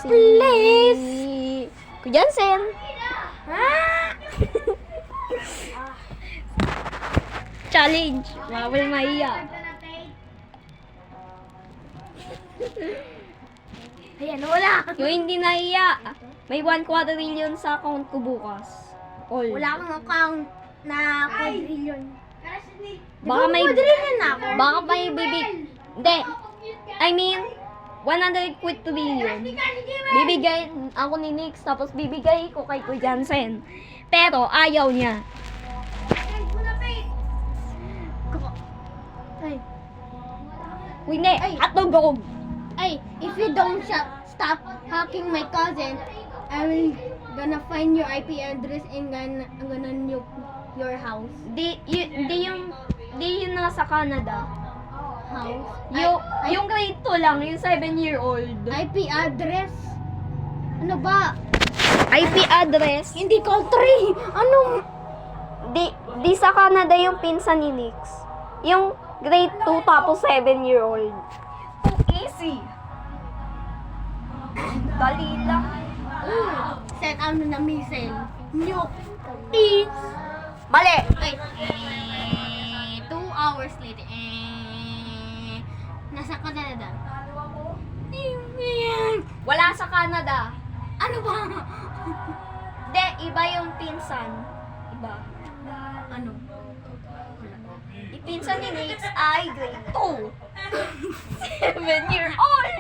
Please! Kuya Jansen! Challenge! Bawal maiya. Ayan, wala. Yung hindi naiya, may 1 quadrillion sa account ko bukas. All. Wala akong account na quadrillion. Baka may quadrillion na ako. Baka may Hindi. I mean, 100 quadrillion. Bibigay ako ni Nix, tapos bibigay ko kay Kuya Jansen. Pero ayaw niya. Ay, Hindi, Ay. atugog. ay, if you don't stop hacking my cousin, I will gonna find your IP address and gonna nuke your house. Di yung nasa Canada. House? Yung grade 2 lang, yung 7-year-old. IP address? Ano ba? IP address. Hindi country! Ano? Di sa Canada yung pinsan ni Nix. Yung grade 2 tapos 7-year-old. Easy. Dali lang. Set ano na missile. Nuke. Is. Mali. Ay. 2 hours later. Nasa Canada. Wala sa Canada. Ano ba? Hindi, iba yung pinsan. Iba. Ano? Ipinsan ni Nix ay grade 2. 7-year-old.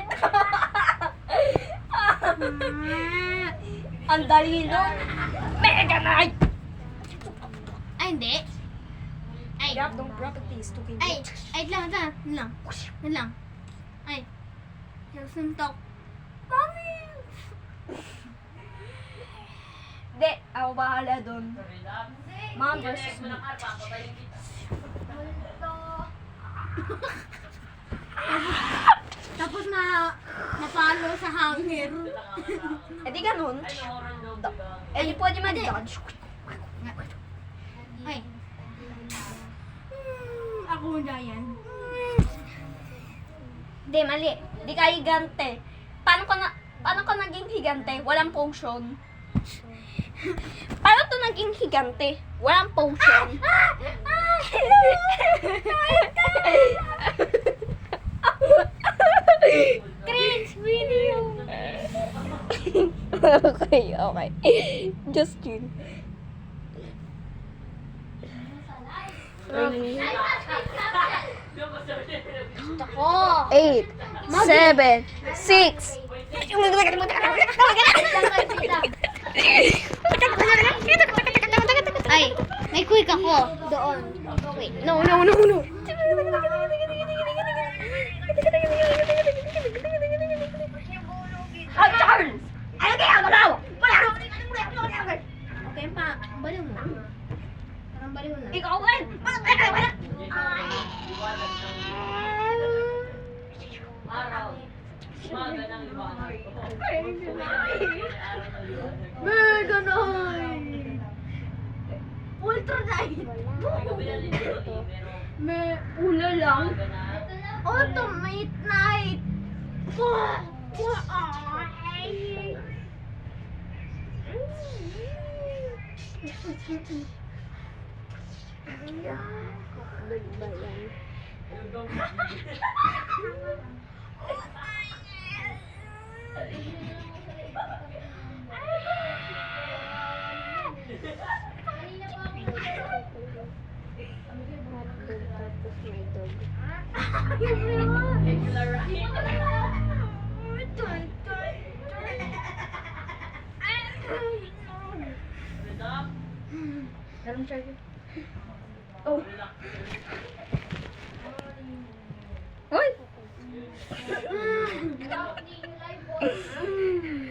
Ang dali nun. Mega Knight. Ay, hindi. Ay. Grab ng properties to Ay. Ay, lang. Ay. Yung suntok. Mami! Hindi, ako bahala dun. Mom versus me. Tapos napalo sa hanger. Eh di ganun. Eh di pwede ma-judge. Ay. Ako na yan. Hindi, mali. Di ka higante. Paano ka naging higante? Walang potion. Paano to naging higante? Walang potion. Cringe video! Okay. Just chill. Ako! 8, 7, 6. Ay, may quick ako. Doon. Wait. No. Charles! Ano kaya ang galaw? Okay pa. Baliw mo. Parang baliw na. Ikaw rin! Mega Knight! Ultra Knight! May ula lang. Ultimate Knight! Garong charger. Oh. Hoy!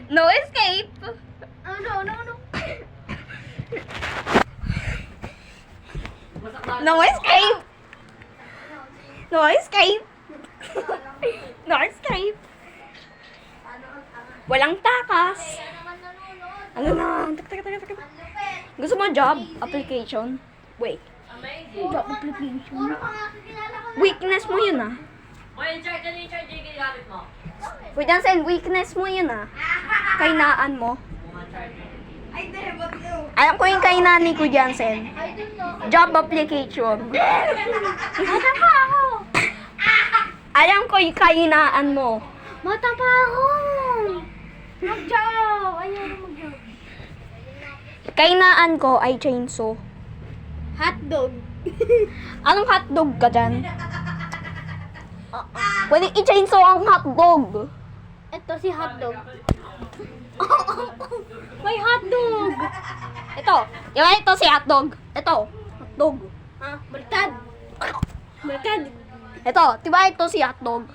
No escape! Oh, no. No escape! No escape! No escape! Walang takas! Ano na? Taka. Gusto mo job application? Wait. Job application? Weakness mo yun ah. Mo yung charge, ano yung charge yung ginamit mo? Kuya Jansen, weakness mo yun ah. kainaan mo? Alam ko yung kainan ni Kuya Jansen. Job application. Mata pa ako! Alam ko yung kainaan mo. Mata pa ako! Mag-job! Ayaw na mag-job. Kainaan ko ay chainsaw. Hotdog. Anong hotdog ka dyan? Pwede i-chainsaw ang hotdog. Ito si hotdog. May hotdog! Ito. Diba ito si hotdog? Ito. Hotdog. Ah, baliktad. Baliktad. Ito. Diba ito si hotdog?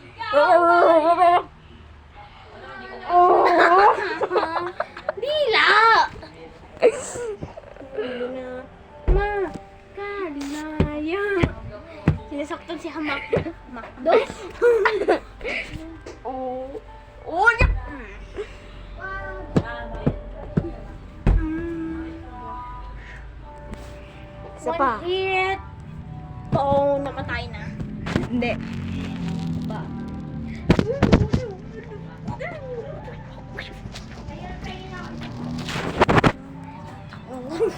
Dila! Ma, kalinaya. Sinasaktan si Hamak. Makdo? Oh. Oh, Isa pa. One hit. Oh, namatay na. Hindi. Oh,